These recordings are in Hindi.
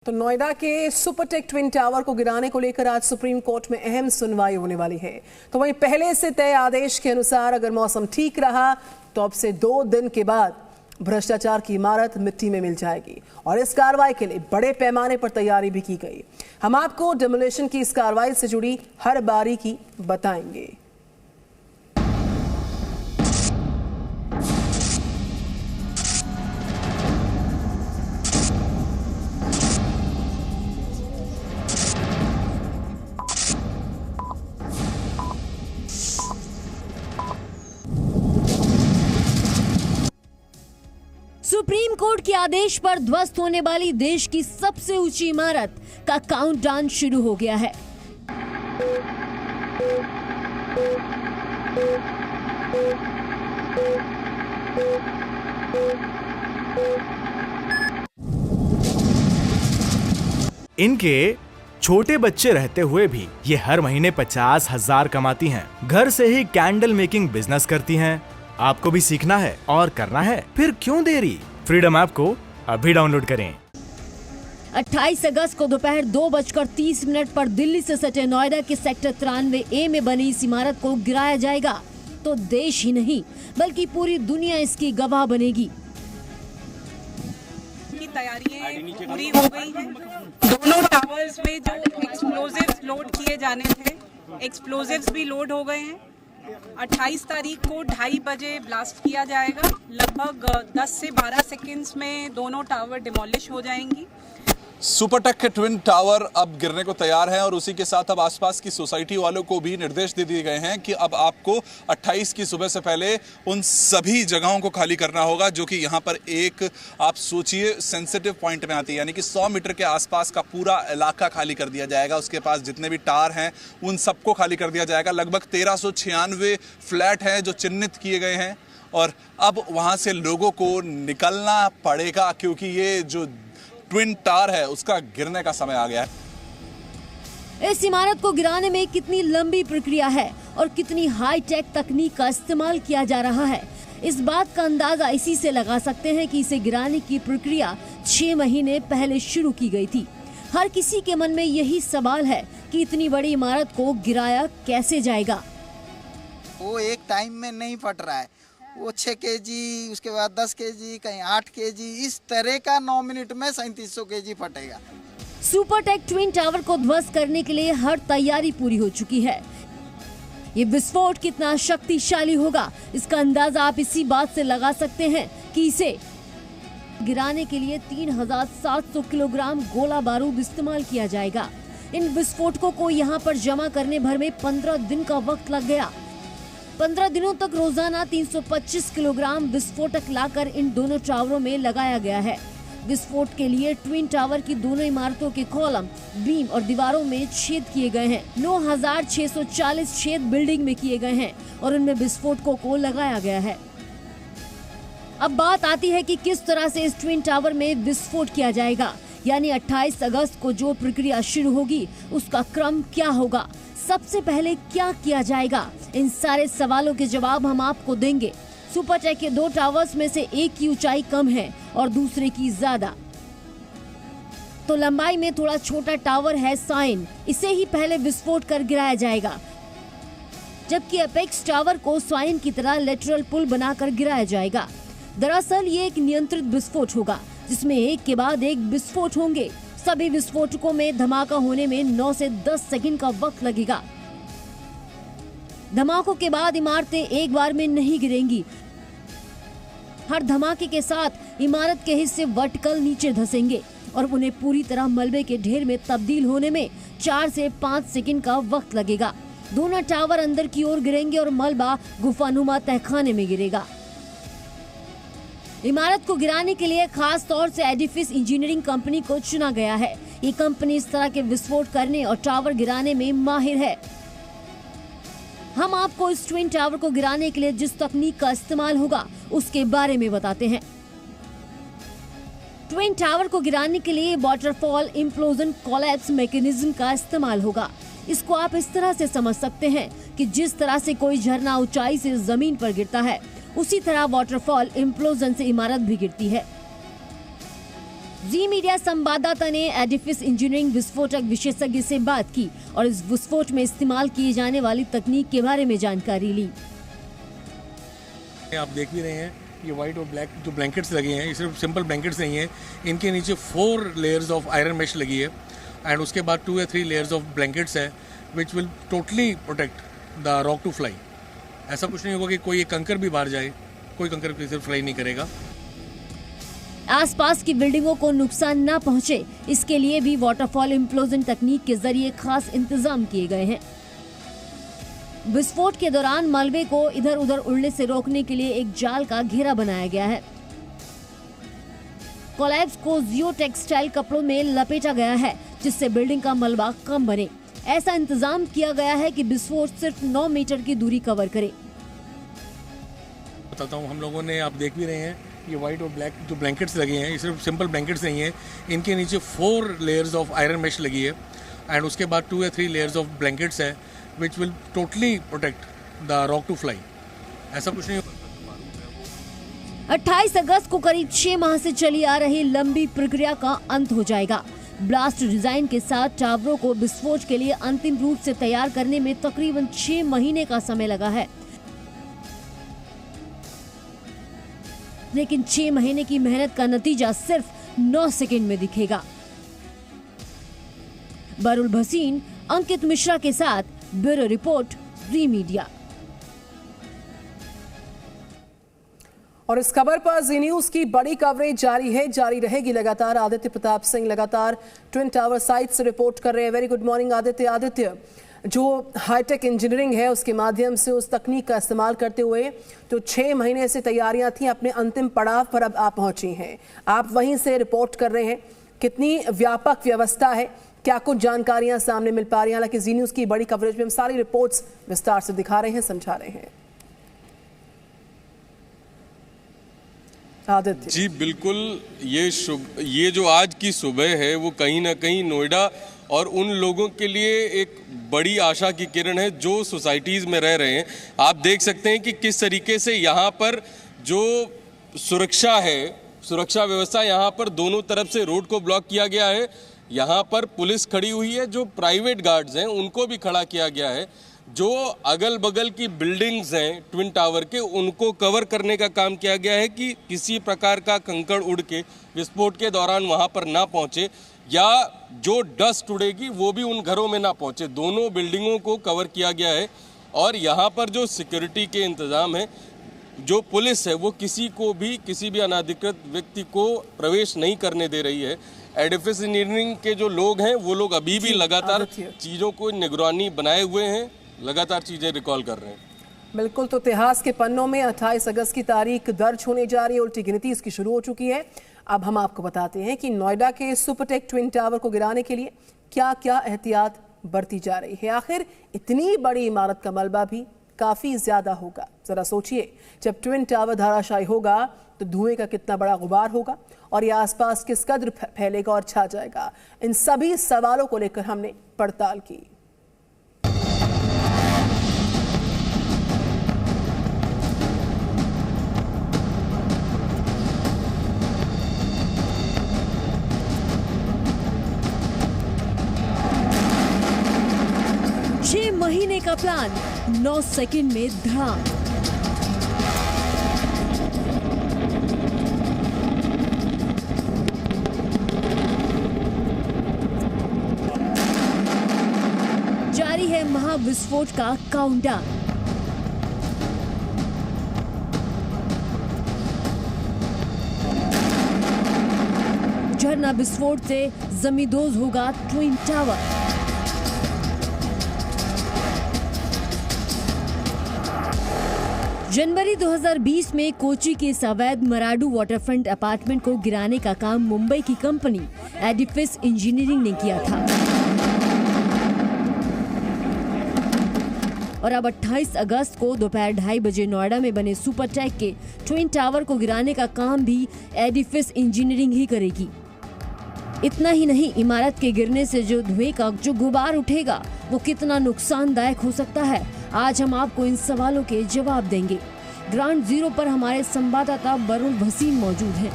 तो नोएडा के सुपरटेक ट्विन टावर को गिराने को लेकर आज सुप्रीम कोर्ट में अहम सुनवाई होने वाली है। तो वहीं पहले से तय आदेश के अनुसार अगर मौसम ठीक रहा तो अब से 2 दिन के बाद भ्रष्टाचार की इमारत मिट्टी में मिल जाएगी और इस कार्रवाई के लिए बड़े पैमाने पर तैयारी भी की गई। हम आपको डिमोलिशन की इस कार्रवाई से जुड़ी हर बारीकी बताएंगे। सुप्रीम कोर्ट के आदेश पर ध्वस्त होने वाली देश की सबसे ऊंची इमारत का काउंटडाउन शुरू हो गया है। इनके छोटे बच्चे रहते हुए भी ये हर महीने 50,000 कमाती हैं। घर से ही कैंडल मेकिंग बिजनेस करती हैं। आपको भी सीखना है और करना है, फिर क्यों देरी? फ्रीडम ऐप को अभी डाउनलोड करें। 28 अगस्त को दोपहर 2:30 पर दिल्ली से सटे नोएडा के सेक्टर 93A में बनी इस इमारत को गिराया जाएगा। तो देश ही नहीं बल्कि पूरी दुनिया इसकी गवाह बनेगी। की तैयारियां पूरी हो गई हैं। दोनों टावर्स में जो एक्सप्लोजिव्स लोड किए जाने थे, एक्सप्लोजिव्स भी लोड हो गए हैं। 28 तारीख को 2:30 बजे ब्लास्ट किया जाएगा। लगभग 10 से 12 सेकंड्स में दोनों टावर डिमोलिश हो जाएंगी। सुपरटेक के ट्विन टावर अब गिरने को तैयार हैं और उसी के साथ अब आसपास की सोसाइटी वालों को भी निर्देश दे दिए गए हैं कि अब आपको 28 की सुबह से पहले उन सभी जगहों को खाली करना होगा जो कि यहाँ पर एक आप सोचिए सेंसिटिव पॉइंट में आती है, यानी कि 100 मीटर के आसपास का पूरा इलाका खाली कर दिया जाएगा। उसके पास जितने भी टावर हैं उन सबको खाली कर दिया जाएगा। लगभग 1396 फ्लैट हैं जो चिन्हित किए गए हैं और अब वहाँ से लोगों को निकलना पड़ेगा क्योंकि ये जो ट्विन टावर है उसका गिरने का समय आ गया है। इस इमारत को गिराने में कितनी लंबी प्रक्रिया है और कितनी हाईटेक तकनीक का इस्तेमाल किया जा रहा है, इस बात का अंदाजा इसी से लगा सकते हैं कि इसे गिराने की प्रक्रिया 6 महीने पहले शुरू की गई थी। हर किसी के मन में यही सवाल है कि इतनी बड़ी इमारत को गिराया कैसे जाएगा। वो एक टाइम में नहीं फट रहा है, वो 6 केजी, उसके बाद 10 केजी, कहीं 8 केजी, इस तरह का 9 मिनट में 3700 केजी फटेगा। सुपरटेक ट्विन टावर को ध्वस्त करने के लिए हर तैयारी पूरी हो चुकी है। ये विस्फोट कितना शक्तिशाली होगा, इसका अंदाजा आप इसी बात से लगा सकते हैं कि इसे गिराने के लिए 3700 किलोग्राम गोला बारूद इस्तेमाल किया जाएगा। इन विस्फोटकों को यहाँ पर जमा करने भर में 15 दिन का वक्त लग गया। 15 दिनों तक रोजाना 325 किलोग्राम विस्फोटक लाकर इन दोनों टावरों में लगाया गया है। विस्फोट के लिए ट्विन टावर की दोनों इमारतों के कॉलम, बीम और दीवारों में छेद किए गए हैं। 9640 छेद बिल्डिंग में किए गए हैं और उनमें विस्फोटकों को लगाया गया है। अब बात आती है कि किस तरह से इस ट्विन टावर में विस्फोट किया जाएगा, यानी 28 अगस्त को जो प्रक्रिया शुरू होगी उसका क्रम क्या होगा, सबसे पहले क्या किया जाएगा, इन सारे सवालों के जवाब हम आपको देंगे। सुपरटेक के 2 टावर्स में से एक की ऊंचाई कम है और दूसरे की ज्यादा। तो लंबाई में थोड़ा छोटा टावर है साइन, इसे ही पहले विस्फोट कर गिराया जाएगा, जबकि एपेक्स टावर को स्वाइन की तरह लेटरल पुल बनाकर गिराया जाएगा। दरअसल ये एक नियंत्रित विस्फोट होगा जिसमें एक के बाद एक विस्फोट होंगे। सभी विस्फोटकों में धमाका होने में 9 से 10 सेकंड का वक्त लगेगा। धमाकों के बाद इमारतें एक बार में नहीं गिरेंगी। हर धमाके के साथ इमारत के हिस्से वर्टिकल नीचे धंसेंगे और उन्हें पूरी तरह मलबे के ढेर में तब्दील होने में 4 से 5 सेकंड का वक्त लगेगा। दोनों टावर अंदर की ओर गिरेंगे और मलबा गुफानुमा तहखाने में गिरेगा। इमारत को गिराने के लिए खास तौर से एडिफिस इंजीनियरिंग कंपनी को चुना गया है। ये कंपनी इस तरह के विस्फोट करने और टावर गिराने में माहिर है। हम आपको इस ट्विन टावर को गिराने के लिए जिस तकनीक का इस्तेमाल होगा उसके बारे में बताते हैं। ट्विन टावर को गिराने के लिए वाटरफॉल इम्प्लोजन कोलैप्स मैकेनिज्म का इस्तेमाल होगा। इसको आप इस तरह से समझ सकते हैं कि जिस तरह से कोई झरना ऊंचाई से जमीन पर गिरता है, उसी तरह वाटरफॉल इम्प्लोजन से इमारत भी गिरती है। जी मीडिया संवाददाता ने एडिफिस इंजीनियरिंग विस्फोटक विशेषज्ञ से बात की और इस विस्फोट में इस्तेमाल किए जाने वाली तकनीक के बारे में जानकारी ली। आप देख भी रहे हैं ये व्हाइट और ब्लैक जो ब्लैंकेट्स लगे हैं, ये सिर्फ सिंपल ब्लैंकेट्स नहीं है, इनके नीचे 4 लेयर्स ऑफ आयरन मेश लगी है एंड उसके बाद 2 या 3 लेयर्स ऑफ ब्लैंकेट्स है which will totally protect the rock to fly. ऐसा कुछ नहीं होगा कि कोई कंकर भी बाहर जाए, कोई कंकर किसी फ्लाई नहीं करेगा। आसपास की बिल्डिंगों को नुकसान न पहुंचे, इसके लिए भी वाटरफॉल इम्प्लोजन तकनीक के जरिए खास इंतजाम किए गए हैं। विस्फोट के दौरान मलबे को इधर उधर उड़ने से रोकने के लिए एक जाल का घेरा बनाया गया है। कोलैप्स को जियो टेक्सटाइल कपड़ों में लपेटा गया है जिससे बिल्डिंग का मलबा कम बने। ऐसा इंतजाम किया गया है कि विस्फोट सिर्फ 9 मीटर की दूरी कवर करे। बताता हूँ, हम लोगों ने, आप देख भी रहे हैं ये व्हाइट और ब्लैक जो ब्लैंकेट्स लगे हैं, ये सिर्फ सिंपल ब्लैंकेट्स नहीं है, इनके नीचे 4 लेयर्स ऑफ आयरन मेश लगी है एंड उसके बाद 2 या 3 लेयर्स ऑफ ब्लैंकेट्स है which will totally protect the rock to fly. ऐसा कुछ नहीं होगा। 28 अगस्त को करीब 6 माह से चली आ रही लंबी प्रक्रिया का अंत हो जाएगा। ब्लास्ट डिजाइन के साथ टावरों को विस्फोट के लिए अंतिम रूप से तैयार करने में तकरीबन 6 महीने का समय लगा है, लेकिन 6 महीने की मेहनत का नतीजा सिर्फ 9 सेकंड में दिखेगा। बरुल भसीन, अंकित मिश्रा के साथ ब्यूरो रिपोर्ट, जी मीडिया। और इस खबर पर जी न्यूज की बड़ी कवरेज जारी है, जारी रहेगी लगातार। आदित्य प्रताप सिंह लगातार ट्विन टावर साइट से रिपोर्ट कर रहे हैं। वेरी गुड मॉर्निंग आदित्य, जो हाईटेक इंजीनियरिंग है उसके माध्यम से उस तकनीक का इस्तेमाल करते हुए तो 6 महीने से तैयारियां थी, अपने अंतिम पड़ाव पर अब आप पहुंची हैं। आप वहीं से रिपोर्ट कर रहे हैं, कितनी व्यापक व्यवस्था है, क्या कुछ जानकारियां सामने मिल पा रही हैं? हालांकि जी न्यूज की बड़ी कवरेज में हम सारी रिपोर्ट्स विस्तार से दिखा रहे हैं, समझा रहे हैं। आदित्य जी बिल्कुल, ये जो आज की सुबह है वो कहीं ना कहीं नोएडा और उन लोगों के लिए एक बड़ी आशा की किरण है जो सोसाइटीज़ में रह रहे हैं। आप देख सकते हैं कि किस तरीके से यहाँ पर जो सुरक्षा है, सुरक्षा व्यवस्था, यहाँ पर दोनों तरफ से रोड को ब्लॉक किया गया है। यहाँ पर पुलिस खड़ी हुई है, जो प्राइवेट गार्ड्स हैं उनको भी खड़ा किया गया है। जो अगल बगल की बिल्डिंग्स हैं ट्विन टावर के, उनको कवर करने का काम किया गया है कि किसी प्रकार का कंकड़ उड़ के विस्फोट के दौरान वहाँ पर ना पहुँचे, या जो डस्ट उड़ेगी वो भी उन घरों में ना पहुंचे। दोनों बिल्डिंगों को कवर किया गया है और यहाँ पर जो सिक्योरिटी के इंतजाम है, जो पुलिस है वो किसी भी अनाधिकृत व्यक्ति को प्रवेश नहीं करने दे रही है। एडिफिस इंजीनियरिंग के जो लोग हैं वो लोग अभी भी लगातार चीज़ों को निगरानी बनाए हुए हैं, लगातार चीज़ें रिकॉल कर रहे हैं। बिल्कुल, तो इतिहास के पन्नों में 28 अगस्त की तारीख दर्ज होने जा रही है, उल्टी गिनती इसकी शुरू हो चुकी है। अब हम आपको बताते हैं कि नोएडा के सुपरटेक ट्विन टावर को गिराने के लिए क्या क्या एहतियात बरती जा रही है। आखिर इतनी बड़ी इमारत का मलबा भी काफी ज्यादा होगा। जरा सोचिए, जब ट्विन टावर धराशायी होगा तो धुएं का कितना बड़ा गुबार होगा और ये आसपास किस कदर फैलेगा और छा जाएगा। इन सभी सवालों को लेकर हमने पड़ताल की। महीने का प्लान 9 सेकंड में धड़ाम। जारी है महाविस्फोट का काउंटडाउन। झरना विस्फोट से जमींदोज होगा ट्विन टावर। जनवरी 2020 में कोची के अवैध मराडू वाटरफ्रंट अपार्टमेंट को गिराने का काम मुंबई की कंपनी एडिफिस इंजीनियरिंग ने किया था और अब 28 अगस्त को दोपहर 2:30 बजे नोएडा में बने सुपरटेक के ट्विन टावर को गिराने का काम भी एडिफिस इंजीनियरिंग ही करेगी। इतना ही नहीं, इमारत के गिरने से जो धुएं का जो गुबार उठेगा वो कितना नुकसानदायक हो सकता है। आज हम आपको इन सवालों के जवाब देंगे। ग्राउंड जीरो पर हमारे संवाददाता बरुल भसीन मौजूद हैं।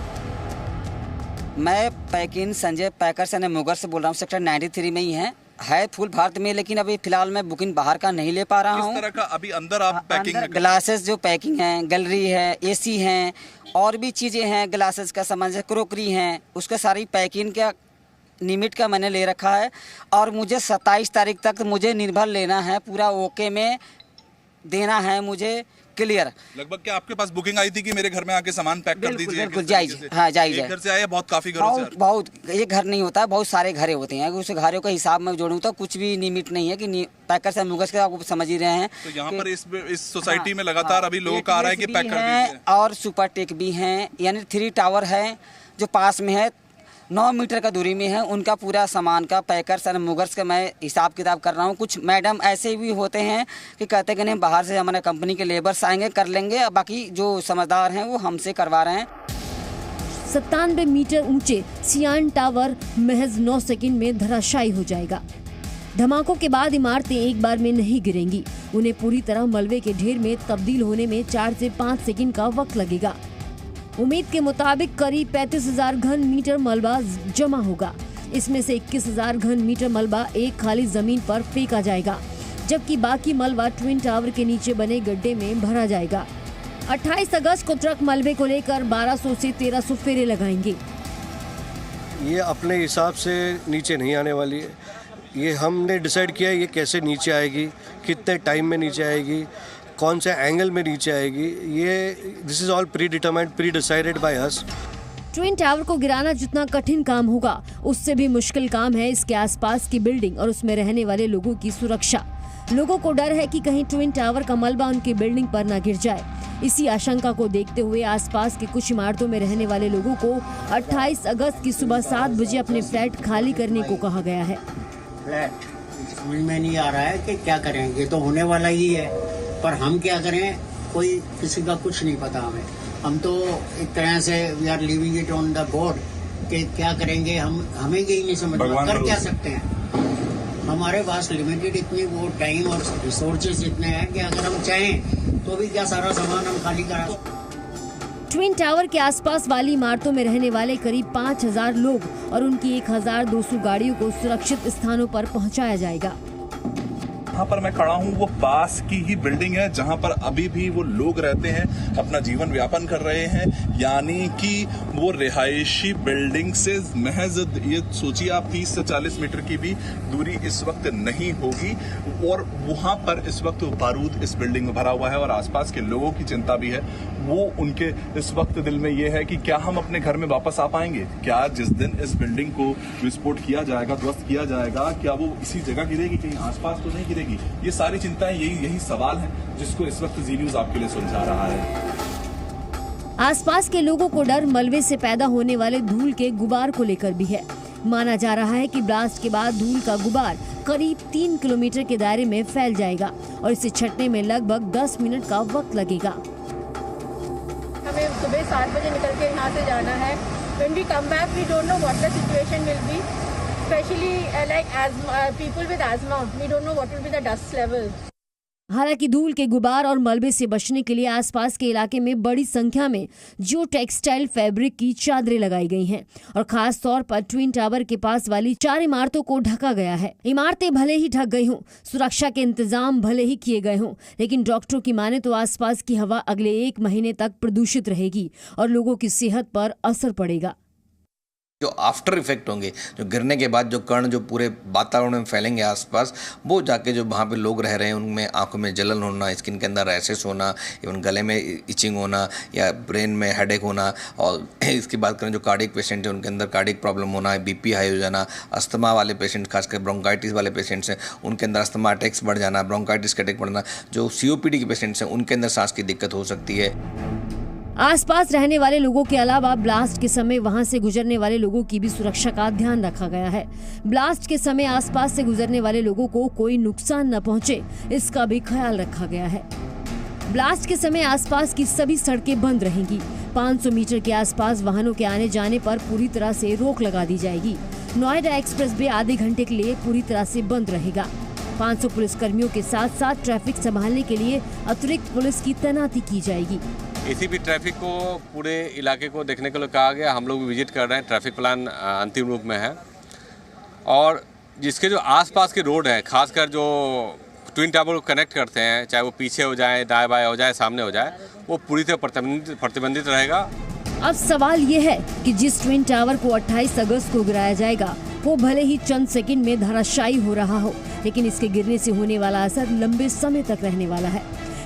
मैं पैकिन संजय पैकर से मुगर से बोल रहा हूँ। सेक्टर 93 में ही है फुल भारत में, लेकिन अभी फिलहाल मैं बुकिंग बाहर का नहीं ले पा रहा हूँ। किस तरह का अभी अंदर आप पैकिंग? ग्लासेस जो पैकिंग है, गैलरी है, एसी है, और भी चीज़ें हैं, ग्लासेस का सामान है, क्रोकरी हैं, उसका सारी पैकिंग का लिमिट का मैंने ले रखा है। और मुझे 27 तारीख तक मुझे निर्भर लेना है, पूरा ओके में देना है मुझे, क्लियर। लगभग क्या आपके पास बुकिंग आई थी कि मेरे घर में आके सामान पैक कर दीजिए? बिल्कुल जायज, हाँ जायज है। घर से आए बहुत काफी घरों से? बहुत, एक घर नहीं होता है, बहुत सारे घरे होते हैं। उस घरों का हिसाब में जोड़ूं तो कुछ भी लिमिट नहीं है कि पैकर से मुगस के, आप समझ ही रहे हैं। तो यहाँ पर इस सोसाइटी में लगातार अभी लोगों का आ रहा है कि पैक कर दीजिए। और सुपर टेक भी हैं, यानी 3 टावर है जो पास में है, 9 मीटर का दूरी में है, उनका पूरा सामान का पैकर्स और मुगर्स का मैं हिसाब किताब कर रहा हूँ। कुछ मैडम ऐसे भी होते हैं कि कहते हैं कि नहीं, बाहर से हमारे कंपनी के लेबर्स आएंगे, कर लेंगे, बाकी जो समझदार हैं वो हमसे करवा रहे हैं। 97 मीटर ऊंचे सियान टावर महज 9 सेकंड में धराशायी हो जाएगा। धमाकों के बाद इमारतें एक बार में नहीं गिरेंगी, उन्हें पूरी तरह मलबे के ढेर में तब्दील होने में 4 से 5 सेकंड का वक्त लगेगा। उम्मीद के मुताबिक करीब 35,000 घन मीटर मलबा जमा होगा। इसमें से 21,000 घन मीटर मलबा एक खाली जमीन पर फेंका जाएगा, जबकि बाकी मलबा ट्विन टावर के नीचे बने गड्ढे में भरा जाएगा। 28 अगस्त को ट्रक मलबे को लेकर 1200 से 1300 फेरे लगाएंगे। ये अपने हिसाब से नीचे नहीं आने वाली है, ये हमने डिसाइड किया है ये कैसे नीचे आएगी, कितने टाइम में नीचे आएगी, कौन से एंगल में नीचे आएगी, ये this is all pre determined, pre decided by us. Twin tower को गिराना जितना कठिन काम होगा, उससे भी मुश्किल काम है इसके आसपास की बिल्डिंग और उसमें रहने वाले लोगों की सुरक्षा। लोगों को डर है कि कहीं ट्विन टावर का मलबा उनकी बिल्डिंग पर न गिर जाए। इसी आशंका को देखते हुए आसपास के कुछ इमारतों में रहने वाले लोगों को 28 अगस्त की सुबह 7 बजे अपने फ्लैट खाली करने को कहा गया है। फ्लैट समझ में नहीं आ रहा है कि क्या करेंगे, तो होने वाला ही है, पर हम क्या करें, कोई किसी का कुछ नहीं पता हमें। हम तो एक तरह से we are living it on the god कि क्या करेंगे, हमें यही नहीं समझ में, कर क्या सकते हैं। हमारे पास लिमिटेड इतनी वो टाइम और रिसोर्सेज इतने हैं कि अगर हम चाहें तो भी क्या सारा सामान हम खाली करा। ट्विन टावर के आसपास वाली इमारतों में रहने वाले करीब 5,000 लोग और उनकी 1,200 गाड़ियों को सुरक्षित स्थानों पर पहुंचाया जाएगा। जहाँ पर मैं खड़ा हूँ वो पास की ही बिल्डिंग है जहाँ पर अभी भी वो लोग रहते हैं, अपना जीवन व्यापन कर रहे हैं, यानी कि वो रिहायशी बिल्डिंग से महज ये सोचिए आप 30 से 40 मीटर की भी दूरी इस वक्त नहीं होगी। और वहाँ पर इस वक्त बारूद इस बिल्डिंग में भरा हुआ है और आसपास के लोगों की चिंता भी है। वो उनके इस वक्त दिल में ये है कि क्या हम अपने घर में वापस आ पाएंगे, क्या जिस दिन इस बिल्डिंग को विस्फोट किया जाएगा, ध्वस्त किया जाएगा, क्या वो इसी जगह गिरेगी, कहीं आसपास तो नहीं गिरेगी। ये सारी चिंताएं, यही सवाल है जिसको इस वक्त जी न्यूज़ आपके लिए सुलझा रहा है। आसपास के लोगों को डर मलबे से पैदा होने वाले धूल के गुबार को लेकर भी है। माना जा रहा है कि ब्लास्ट के बाद धूल का गुबार करीब 3 किलोमीटर के दायरे में फैल जाएगा और इसे छटने में लगभग 10 मिनट का वक्त लगेगा। हमें सुबह 7 बजे निकल के यहाँ से जाना है। When we come back, we don't know what the situation will be. Especially like asthma, people with asthma, we don't know what will be the dust level. हालांकि धूल के गुबार और मलबे से बचने के लिए आसपास के इलाके में बड़ी संख्या में जियो टेक्सटाइल फैब्रिक की चादरें लगाई गई हैं और खास तौर पर ट्विन टावर के पास वाली 4 इमारतों को ढका गया है। इमारतें भले ही ढक गई हों, सुरक्षा के इंतजाम भले ही किए गए हों, लेकिन डॉक्टरों की माने तो आसपास की हवा अगले 1 महीने तक प्रदूषित रहेगी और लोगों की सेहत पर असर पड़ेगा। जो आफ्टर इफेक्ट होंगे, जो गिरने के बाद जो कण जो पूरे वातावरण में फैलेंगे आसपास, वो जाके जो वहाँ पे लोग रह रहे हैं उनमें आंखों में जलन होना, स्किन के अंदर रैशेस होना, इवन गले में इचिंग होना या ब्रेन में हेडेक होना, और इसकी बात करें जो कार्डियक पेशेंट है उनके अंदर कार्डियक प्रॉब्लम होना, बीपी हाई हो जाना, अस्थमा वाले पेशेंट खासकर ब्रोंकाइटिस वाले पेशेंट्स हैं उनके अंदर अस्थमा अटैक्स बढ़ जाना, ब्रोंकाइटिस के अटैक बढ़ना, जो COPD के पेशेंट्स हैं उनके अंदर सांस की दिक्कत हो सकती है। आसपास रहने वाले लोगों के अलावा ब्लास्ट के समय वहां से गुजरने वाले लोगों की भी सुरक्षा का ध्यान रखा गया है। ब्लास्ट के समय आसपास से गुजरने वाले लोगों को कोई नुकसान न पहुंचे, इसका भी ख्याल रखा गया है। ब्लास्ट के समय आसपास की सभी सड़कें बंद रहेंगी। 500 मीटर के आसपास वाहनों के आने जाने पर पूरी तरह से रोक लगा दी जाएगी। नोएडा एक्सप्रेस वे आधे घंटे के लिए पूरी तरह से बंद रहेगा। 500 पुलिस कर्मियों के साथ साथ ट्रैफिक संभालने के लिए अतिरिक्त पुलिस की तैनाती की जाएगी। एसीपी ट्रैफिक को पूरे इलाके को देखने के लिए कहा गया। हम लोग भी विजिट कर रहे हैं। ट्रैफिक प्लान अंतिम रूप में है और जिसके जो आसपास के रोड हैं, खासकर जो ट्विन टावर को कनेक्ट करते हैं, चाहे वो पीछे हो जाए, दाएं बाएं हो जाए, सामने हो जाए, वो पूरी तरह प्रतिबंधित रहेगा। अब सवाल ये है कि जिस ट्विन टावर को 28 अगस्त को गिराया जाएगा वो भले ही चंद सेकंड में धराशायी हो रहा हो, लेकिन इसके गिरने से होने वाला असर लंबे समय तक रहने वाला है।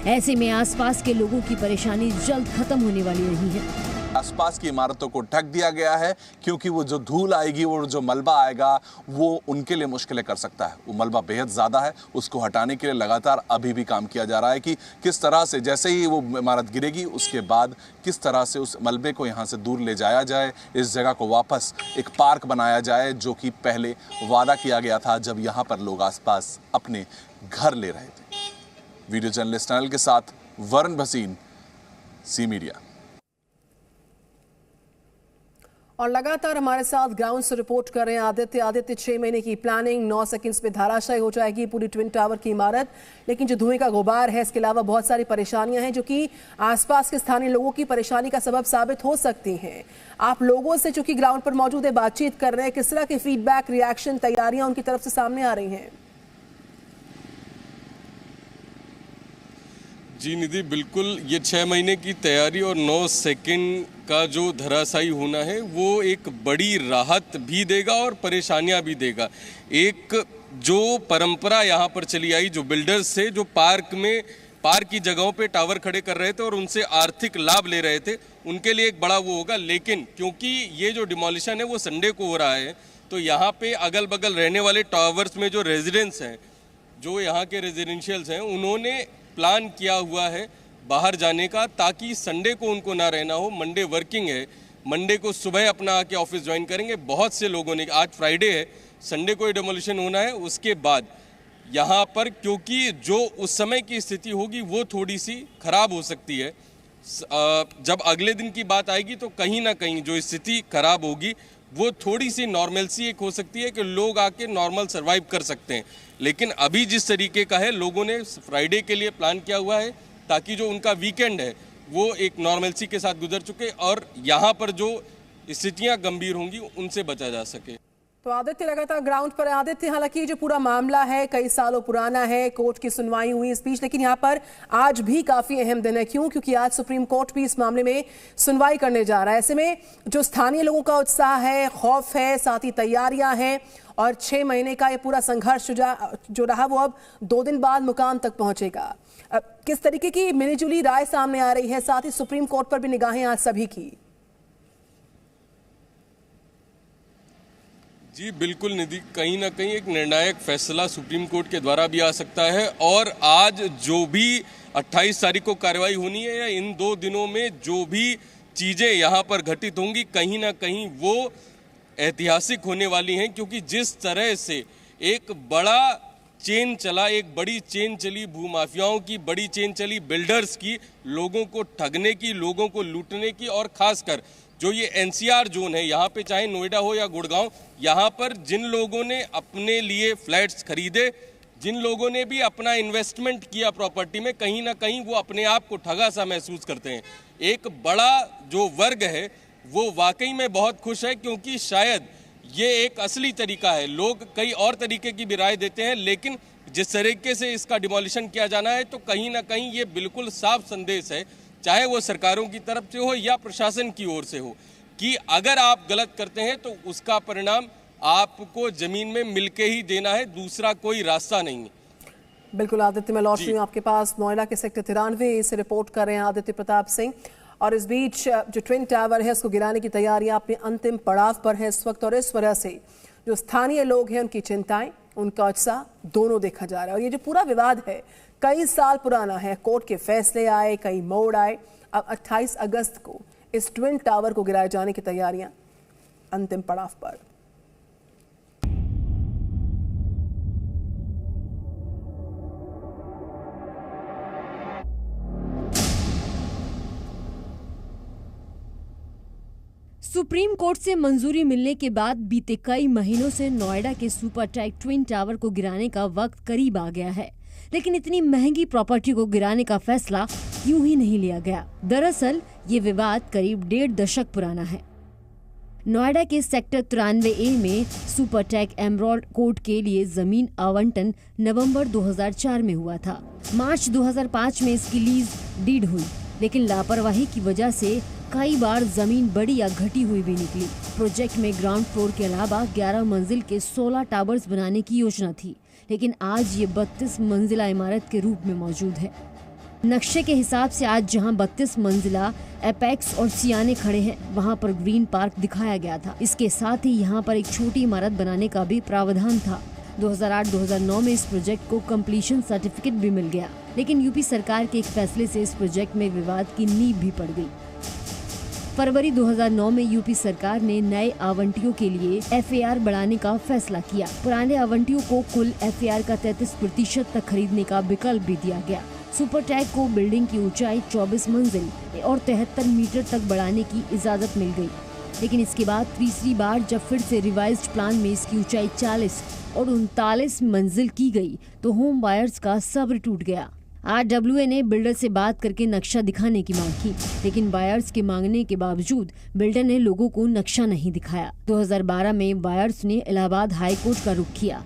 ऐसे में आसपास के लोगों की परेशानी जल्द खत्म होने वाली नहीं है। आसपास की इमारतों को ढक दिया गया है क्योंकि वो जो धूल आएगी, वो जो मलबा आएगा, वो उनके लिए मुश्किलें कर सकता है। वो मलबा बेहद ज़्यादा है, उसको हटाने के लिए लगातार अभी भी काम किया जा रहा है कि किस तरह से जैसे ही वो इमारत गिरेगी उसके बाद किस तरह से उस मलबे को यहाँ से दूर ले जाया जाए, इस जगह को वापस एक पार्क बनाया जाए, जो कि पहले वादा किया गया था जब यहाँ पर लोग आसपास अपने घर ले रहे थे। वीडियो जर्नलिस्ट अनिल के साथ वरुण भसीन, सी मीडिया। और लगातार हमारे साथ ग्राउंड से रिपोर्ट कर रहे हैं आदित्य 6 महीने की प्लानिंग, 9 सेकंड्स में धराशायी हो जाएगी पूरी ट्विन टावर की इमारत। लेकिन जो धुएं का गुबार है, इसके अलावा बहुत सारी परेशानियां हैं जो कि आसपास के स्थानीय लोगों की परेशानी का सबब साबित हो सकती हैं। आप लोगों से चूंकि ग्राउंड पर मौजूद है, बातचीत कर रहे हैं, किस तरह के फीडबैक, रिएक्शन, तैयारियां उनकी तरफ से सामने आ रही हैं? जी निधि, बिल्कुल ये 6 महीने की तैयारी और 9 सेकंड का जो धराशायी होना है वो एक बड़ी राहत भी देगा और परेशानियां भी देगा। एक जो परंपरा यहाँ पर चली आई, जो बिल्डर्स से जो पार्क की जगहों पे टावर खड़े कर रहे थे और उनसे आर्थिक लाभ ले रहे थे, उनके लिए एक बड़ा वो होगा। लेकिन क्योंकि ये जो डिमोलिशन है वो संडे को हो रहा है, तो यहाँ पे अगल बगल रहने वाले टावर्स में जो रेजिडेंट्स हैं, जो यहाँ के रेजिडेंशियल्स हैं, उन्होंने प्लान किया हुआ है बाहर जाने का, ताकि संडे को उनको ना रहना हो। मंडे वर्किंग है, मंडे को सुबह अपना आके ऑफिस ज्वाइन करेंगे। बहुत से लोगों ने, आज फ्राइडे है, संडे को ही डेमोलिशन होना है। उसके बाद यहाँ पर क्योंकि जो उस समय की स्थिति होगी वो थोड़ी सी खराब हो सकती है। जब अगले दिन की बात आएगी तो कहीं ना कहीं जो स्थिति खराब होगी वो थोड़ी सी नॉर्मलसी एक हो सकती है कि लोग आके नॉर्मल सर्वाइव कर सकते हैं। लेकिन अभी जिस तरीके का है, लोगों ने फ्राइडे के लिए प्लान किया हुआ है ताकि जो उनका वीकेंड है वो एक नॉर्मलसी के साथ गुजर चुके और यहाँ पर जो स्थितियाँ गंभीर होंगी उनसे बचा जा सके। तो आदित्य लगातार ग्राउंड पर। आदित्य, हालांकि जो पूरा मामला है कई सालों पुराना है, कोर्ट की सुनवाई हुई इस बीच, लेकिन यहाँ पर आज भी काफी अहम दिन है। क्यों? क्योंकि आज सुप्रीम कोर्ट भी इस मामले में सुनवाई करने जा रहा है। ऐसे में जो स्थानीय लोगों का उत्साह है, खौफ है, साथ ही तैयारियां हैं और 6 महीने का ये पूरा संघर्ष जो रहा वो अब 2 दिन बाद मुकाम तक पहुंचेगा। किस तरीके की मिलीजुली राय सामने आ रही है? साथ ही सुप्रीम कोर्ट पर भी निगाहें आज सभी की। जी बिल्कुल निधि, कहीं ना कहीं एक निर्णायक फैसला सुप्रीम कोर्ट के द्वारा भी आ सकता है और आज जो भी 28 तारीख को कार्रवाई होनी है या इन 2 दिनों में जो भी चीज़ें यहाँ पर घटित होंगी, कहीं ना कहीं वो ऐतिहासिक होने वाली हैं। क्योंकि जिस तरह से एक बड़ा चेन चला, एक बड़ी चेन चली, भूमाफियाओं की बड़ी चेन चली, बिल्डर्स की, लोगों को ठगने की, लोगों को लूटने की, और खासकर जो ये एनसीआर जोन है, यहाँ पे चाहे नोएडा हो या गुड़गांव, यहाँ पर जिन लोगों ने अपने लिए फ्लैट्स खरीदे, जिन लोगों ने भी अपना इन्वेस्टमेंट किया प्रॉपर्टी में, कहीं ना कहीं वो अपने आप को ठगा सा महसूस करते हैं। एक बड़ा जो वर्ग है वो वाकई में बहुत खुश है, क्योंकि शायद ये एक असली तरीका है। लोग कई और तरीके की भी राय देते हैं, लेकिन जिस तरीके से इसका डिमोलिशन किया जाना है, तो कहीं ना कहीं ये बिल्कुल साफ संदेश है, चाहे वो सरकारों की तरफ से हो या प्रशासन की ओर से हो, कि अगर आप गलत करते हैं तो उसका परिणाम आपको जमीन में मिलके ही देना है, दूसरा कोई रास्ता नहीं है। बिल्कुल आदित्य, मैं लौट रही हूँ आपके पास। नोएडा के सेक्टर 93 से रिपोर्ट कर रहे हैं आदित्य प्रताप सिंह। और इस बीच जो ट्विन टावर है उसको गिराने की तैयारियां अपने अंतिम पड़ाव पर है इस वक्त, और इस वजह से जो स्थानीय लोग हैं उनकी चिंताएं, उनका उत्साह दोनों देखा जा रहा है। और ये जो पूरा विवाद है कई साल पुराना है, कोर्ट के फैसले आए, कई मोड़ आए, अब 28 अगस्त को इस ट्विन टावर को गिराए जाने की तैयारियां अंतिम पड़ाव पर। सुप्रीम कोर्ट से मंजूरी मिलने के बाद बीते कई महीनों से नोएडा के सुपर टेक ट्विन टावर को गिराने का वक्त करीब आ गया है। लेकिन इतनी महंगी प्रॉपर्टी को गिराने का फैसला यूं ही नहीं लिया गया। दरअसल ये विवाद करीब 1.5 दशक पुराना है। नोएडा के सेक्टर 93A में सुपरटेक एमराल्ड कोर्ट के लिए जमीन आवंटन नवंबर 2004 में हुआ था। मार्च 2005 में इसकी लीज डीड हुई, लेकिन लापरवाही की वजह से कई बार जमीन बड़ी या घटी हुई भी निकली। प्रोजेक्ट में ग्राउंड फ्लोर के अलावा 11 मंजिल के 16 टावर्स बनाने की योजना थी, लेकिन आज ये 32 मंजिला इमारत के रूप में मौजूद है। नक्शे के हिसाब से आज जहां 32 मंजिला एपेक्स और सियाने खड़े हैं, वहां पर ग्रीन पार्क दिखाया गया था। इसके साथ ही यहां पर एक छोटी इमारत बनाने का भी प्रावधान था। 2008-2009 में इस प्रोजेक्ट को कंप्लीशन सर्टिफिकेट भी मिल गया, लेकिन यूपी सरकार के एक फैसले से इस प्रोजेक्ट में विवाद की नींव भी पड़ गई। फरवरी 2009 में यूपी सरकार ने नए आवंटियों के लिए FAR बढ़ाने का फैसला किया। पुराने आवंटियों को कुल FAR का 33% तक खरीदने का विकल्प भी दिया गया। सुपरटेक को बिल्डिंग की ऊंचाई 24 मंजिल और 73 मीटर तक बढ़ाने की इजाजत मिल गई, लेकिन इसके बाद तीसरी बार जब फिर से रिवाइज्ड प्लान में इसकी ऊंचाई 40 और 39 मंजिल की गई तो होम बायर्स का सब्र टूट गया। RWA ने बिल्डर से बात करके नक्शा दिखाने की मांग की, लेकिन बायर्स के मांगने के बावजूद बिल्डर ने लोगों को नक्शा नहीं दिखाया। 2012 में बायर्स ने इलाहाबाद हाई कोर्ट का रुख किया।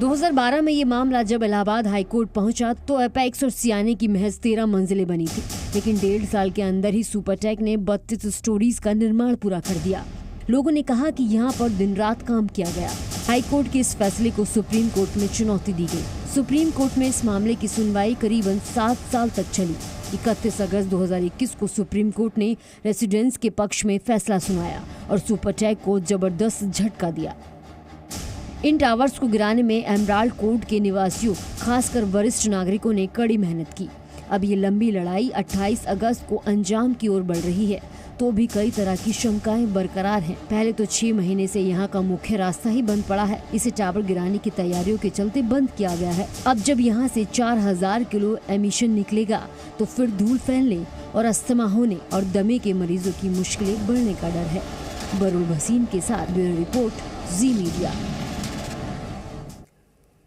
2012 में ये मामला जब इलाहाबाद हाई कोर्ट पहुंचा तो एपेक्स और सियाने की महज 13 मंजिलें बनी थी, लेकिन 1.5 साल के अंदर ही सुपरटेक ने 32 स्टोरीज का निर्माण पूरा कर दिया। लोगों ने कहा कि यहाँ पर दिन रात काम किया गया। हाई कोर्ट के इस फैसले को सुप्रीम कोर्ट में चुनौती दी गई। सुप्रीम कोर्ट में इस मामले की सुनवाई करीबन 7 साल तक चली। 31 अगस्त 2021 को सुप्रीम कोर्ट ने रेसिडेंट्स के पक्ष में फैसला सुनाया और सुपरटेक को जबरदस्त झटका दिया। इन टावर्स को गिराने में एमराल्ड कोर्ट के निवासियों, खासकर वरिष्ठ नागरिकों ने कड़ी मेहनत की। अब ये लंबी लड़ाई 28 अगस्त को अंजाम की ओर बढ़ रही है, तो भी कई तरह की शंकाएं बरकरार हैं। पहले तो 6 महीने से यहाँ का मुख्य रास्ता ही बंद पड़ा है। इसे टावर गिराने की तैयारियों के चलते बंद किया गया है। अब जब यहाँ से 4000 किलो एमिशन निकलेगा तो फिर धूल फैलने और अस्थमा होने और दमे के मरीजों की मुश्किलें बढ़ने का डर है। बरूल भसीन के साथ ब्यूरो रिपोर्ट, जी मीडिया।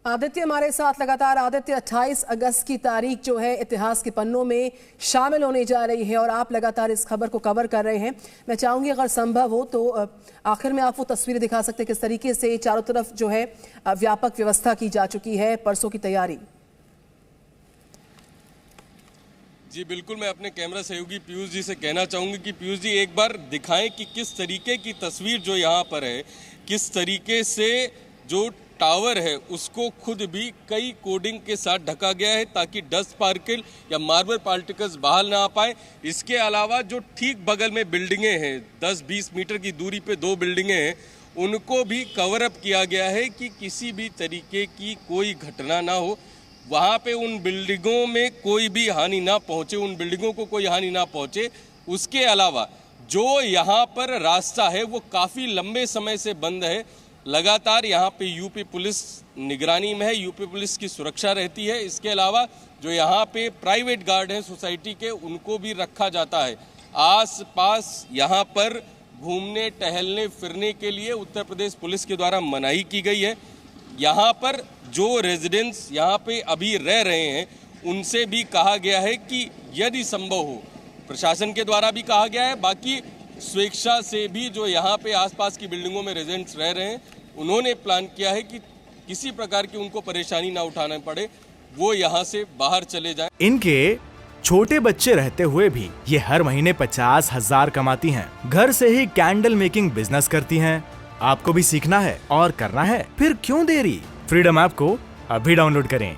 आदित्य हमारे साथ लगातार। आदित्य, 28 अगस्त की तारीख जो है इतिहास के पन्नों में शामिल होने जा रही है और आप लगातार इस खबर को कवर कर रहे हैं। मैं चाहूंगी अगर संभव हो तो आखिर में आप वो तस्वीरें दिखा सकते हैं किस तरीके से चारों तरफ जो है व्यापक व्यवस्था की जा चुकी है, परसों की तैयारी। जी बिल्कुल, मैं अपने कैमरा सहयोगी पीयूष जी से कहना चाहूँगी कि पीयूष जी एक बार दिखाएं कि किस तरीके की तस्वीर जो यहाँ पर है, किस तरीके से जो टावर है उसको खुद भी कई कोडिंग के साथ ढका गया है ताकि डस्ट पार्टिकल या मार्बल पार्टिकल्स बाहर ना आ पाए। इसके अलावा जो ठीक बगल में बिल्डिंगें हैं, 10-20 मीटर की दूरी पे 2 बिल्डिंगें हैं, उनको भी कवर अप किया गया है कि किसी भी तरीके की कोई घटना ना हो, वहाँ पे उन बिल्डिंगों में कोई भी हानि ना पहुँचे, उन बिल्डिंगों को कोई हानि ना पहुँचे। उसके अलावा जो यहाँ पर रास्ता है वो काफ़ी लंबे समय से बंद है। लगातार यहाँ पे यूपी पुलिस निगरानी में है, यूपी पुलिस की सुरक्षा रहती है। इसके अलावा जो यहाँ पे प्राइवेट गार्ड हैं सोसाइटी के, उनको भी रखा जाता है। आस पास यहाँ पर घूमने टहलने फिरने के लिए उत्तर प्रदेश पुलिस के द्वारा मनाही की गई है। यहाँ पर जो रेजिडेंट्स यहाँ पे अभी रह रहे हैं उनसे भी कहा गया है कि यदि संभव हो, प्रशासन के द्वारा भी कहा गया है, बाकी स्वेच्छा से भी जो यहाँ पे आसपास की बिल्डिंगों में रेजिडेंट्स रह रहे हैं उन्होंने प्लान किया है कि किसी प्रकार की उनको परेशानी ना उठाना पड़े, वो यहाँ से बाहर चले जाएं। इनके छोटे बच्चे रहते हुए भी ये हर महीने 50,000 कमाती हैं। घर से ही कैंडल मेकिंग बिजनेस करती हैं। आपको भी सीखना है और करना है, फिर क्यों देरी? फ्रीडम ऐप को अभी डाउनलोड करें।